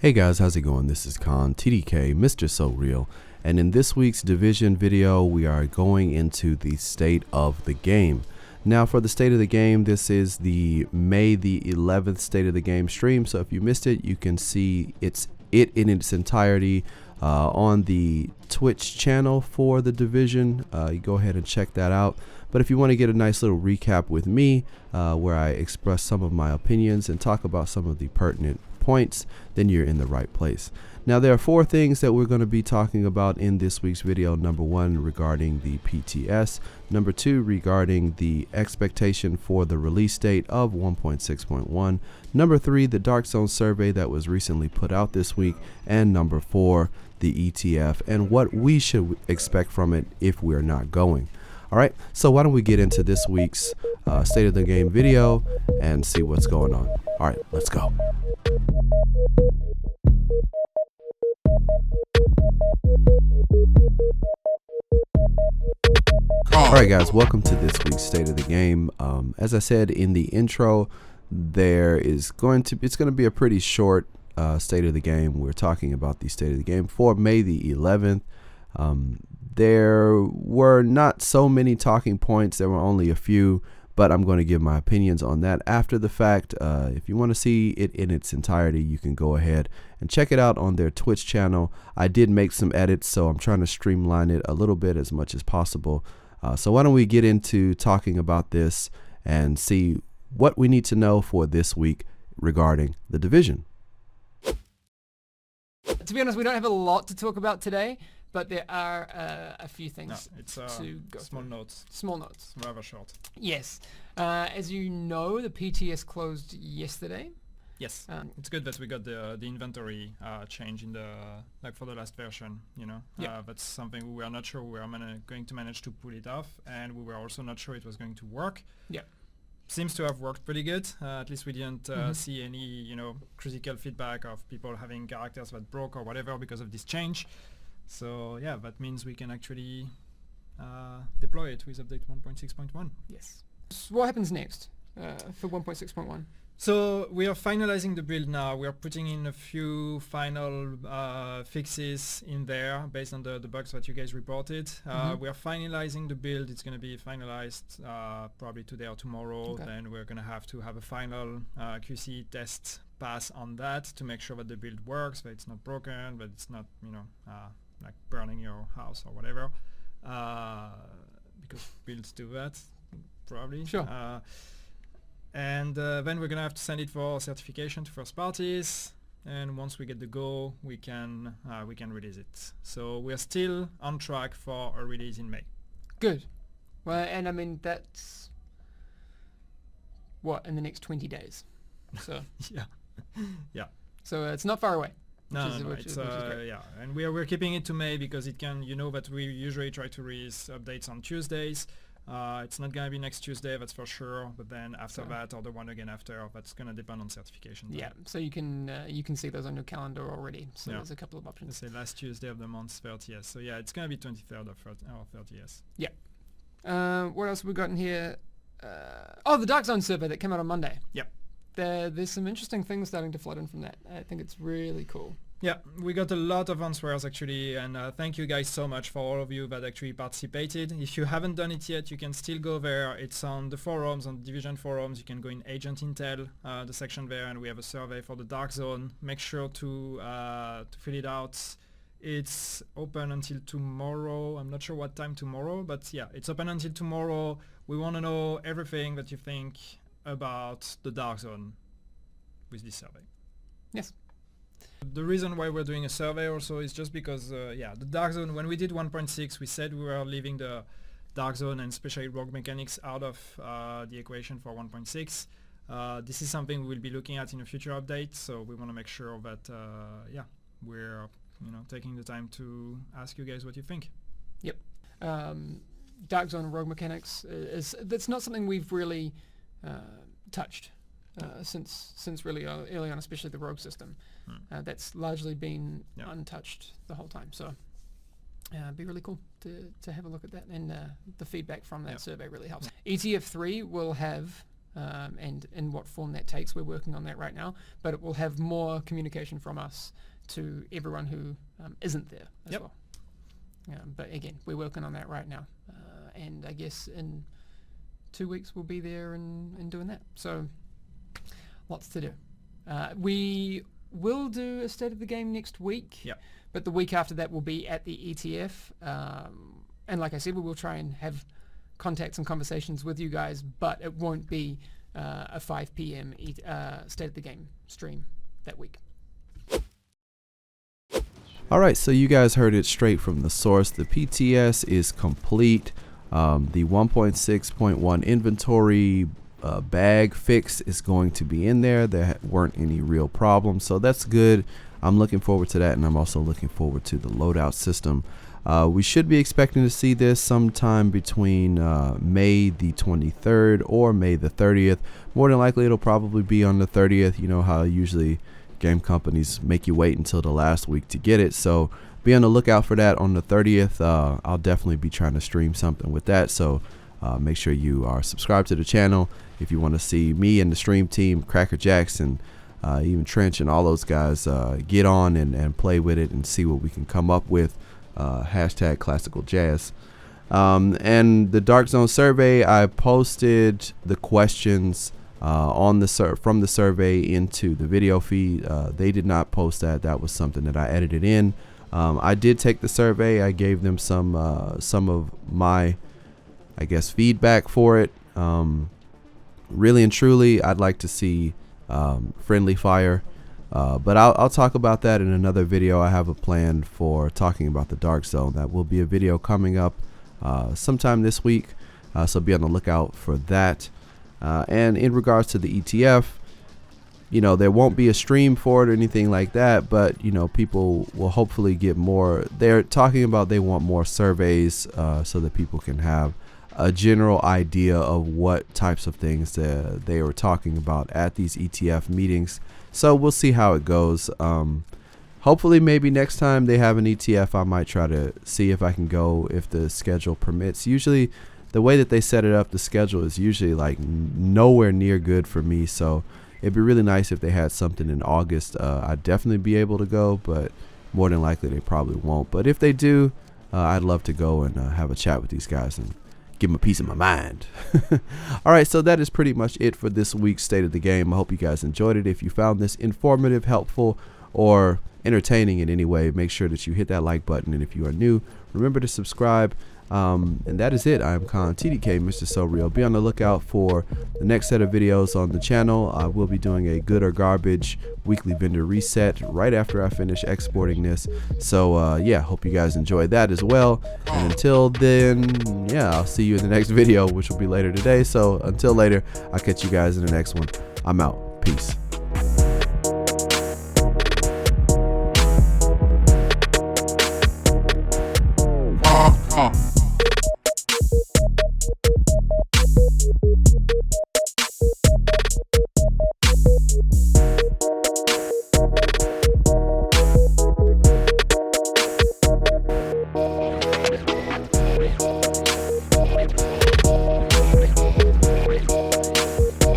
Hey guys, how's it going? This is Khan, TDK, Mr. So Real, and in this week's division video, we are going into the state of the game. Now for the state of the game, this is the May the 11th state of the game stream, so if you missed it, you can see it in its entirety on the Twitch channel for the division. You go ahead and check that out. But if you want to get a nice little recap with me, where I express some of my opinions and talk about some of the pertinent points, then you're in the right place. Now there are 4 things that we're going to be talking about in this week's video. Number 1, regarding the PTS. Number 2, regarding the expectation for the release date of 1.6.1. Number 3, the Dark Zone survey that was recently put out this week. And number 4, the ETF and what we should expect from it if we're not going. Alright, so why don't we get into this week's state of the game video and see what's going on. Alright, let's go. Alright guys, welcome to this week's state of the game. As I said in the intro, it's going to be a pretty short state of the game. We're talking about the state of the game for May the 11th. There were not so many talking points. There were only a few, but I'm going to give my opinions on that after the fact. If you want to see it in its entirety, you can go ahead and check it out on their Twitch channel. I did make some edits, so I'm trying to streamline it a little bit as much as possible. So why don't we get into talking about this and see what we need to know for this week regarding the division. To be honest, we don't have a lot to talk about today, but there are a few things to go small through. notes. Small notes. Rather short. Yes. As you know, the PTS closed yesterday. Yes. It's good that we got the inventory change in for the last version. Yeah. That's something we were not sure we were going to manage to pull it off, and we were also not sure it was going to work. Yeah. Seems to have worked pretty good. At least we didn't see any critical feedback of people having characters that broke or whatever because of this change. So yeah, that means we can actually deploy it with update 1.6.1. Yes. So what happens next for 1.6.1? So we are finalizing the build now. We are putting in a few final fixes in there based on the bugs that you guys reported. We are finalizing the build. It's going to be finalized probably today or tomorrow. Okay. Then we're going to have a final QC test pass on that to make sure that the build works, that it's not broken, that it's not like burning your house or whatever, because builds do that probably. Sure. And then we're gonna have to send it for certification to first parties, and once we get the go, we can release it. So we're still on track for a release in May. Good. Well, and I mean, that's in the next 20 days. So Yeah. So it's not far away. No, which is great. yeah, and we're keeping it to May because it can, that we usually try to release updates on Tuesdays. It's not going to be next Tuesday, that's for sure, but then after that, or the one again after, that's going to depend on certification time. Yeah, so you can see those on your calendar already, so there's a couple of options. Let's say last Tuesday of the month, 30th. So yeah, it's going to be 23rd or 30th. Yeah. What else have we got in here? The Dark Zone survey that came out on Monday. Yep. There's some interesting things starting to flood in from that. I think it's really cool. Yeah, we got a lot of answers actually, and thank you guys so much for all of you that actually participated. If you haven't done it yet, you can still go there. It's on the forums, on the Division forums. You can go in Agent Intel, the section there, and we have a survey for the Dark Zone. Make sure to fill it out. It's open until tomorrow. I'm not sure what time tomorrow, but yeah, it's open until tomorrow. We want to know everything that you think about the Dark Zone with this survey. Yes. The reason why we're doing a survey also is just because, the Dark Zone, when we did 1.6, we said we were leaving the Dark Zone and especially rogue mechanics out of the equation for 1.6. This is something we'll be looking at in a future update, so we want to make sure that, we're taking the time to ask you guys what you think. Yep. Dark Zone and rogue mechanics that's not something we've really touched since really early on, especially the rogue system. That's largely been untouched the whole time. So it'd be really cool to have a look at that, and the feedback from that survey really helps. ETF 3 will have and in what form that takes. We're working on that right now, but it will have more communication from us to everyone who isn't there as well. But again, we're working on that right now, and I guess in 2 weeks we'll be there and doing that. So lots to do. We will do a state of the game next week, but the week after that will be at the ETF. And like I said, we will try and have contacts and conversations with you guys, but it won't be a 5 p.m. state of the game stream that week. All right, so you guys heard it straight from the source. The PTS is complete. The 1.6.1 inventory bag fix is going to be in there. There weren't any real problems, so that's good. I'm looking forward to that, and I'm also looking forward to the loadout system. We should be expecting to see this sometime between May the 23rd or May the 30th. More than likely, it'll probably be on the 30th. You know how usually game companies make you wait until the last week to get it. So be on the lookout for that on the 30th. I'll definitely be trying to stream something with that. So make sure you are subscribed to the channel if you want to see me and the stream team, Cracker Jackson, even Trench and all those guys get on and play with it and see what we can come up with. Hashtag classical jazz. And the Dark Zone survey, I posted the questions from the survey into the video feed. They did not post that. That was something that I edited in. I did take the survey. I gave them some of my, I guess, feedback for it. Really and truly, I'd like to see friendly fire. But I'll talk about that in another video. I have a plan for talking about the Dark Zone. That will be a video coming up sometime this week. So be on the lookout for that. And in regards to the ETF, you know, there won't be a stream for it or anything like that, but, you know, people will hopefully get more. They're talking about they want more surveys so that people can have a general idea of what types of things they were talking about at these ETF meetings. So we'll see how it goes. Hopefully maybe next time they have an ETF, I might try to see if I can go if the schedule permits. Usually the way that they set it up, the schedule is usually like nowhere near good for me. So it'd be really nice if they had something in August. I'd definitely be able to go, but more than likely they probably won't. But if they do, I'd love to go and have a chat with these guys and give them a piece of my mind. All right, so that is pretty much it for this week's State of the Game. I hope you guys enjoyed it. If you found this informative, helpful, or entertaining in any way, make sure that you hit that like button. And if you are new, remember to subscribe. And that is it. I'm Con TDK, Mr. So Real. Be on the lookout for the next set of videos on the channel. I will be doing a good or garbage weekly vendor reset right after I finish exporting this. So yeah, hope you guys enjoy that as well. And until then, yeah, I'll see you in the next video, which will be later today. So until later, I'll catch you guys in the next one. I'm out. Peace.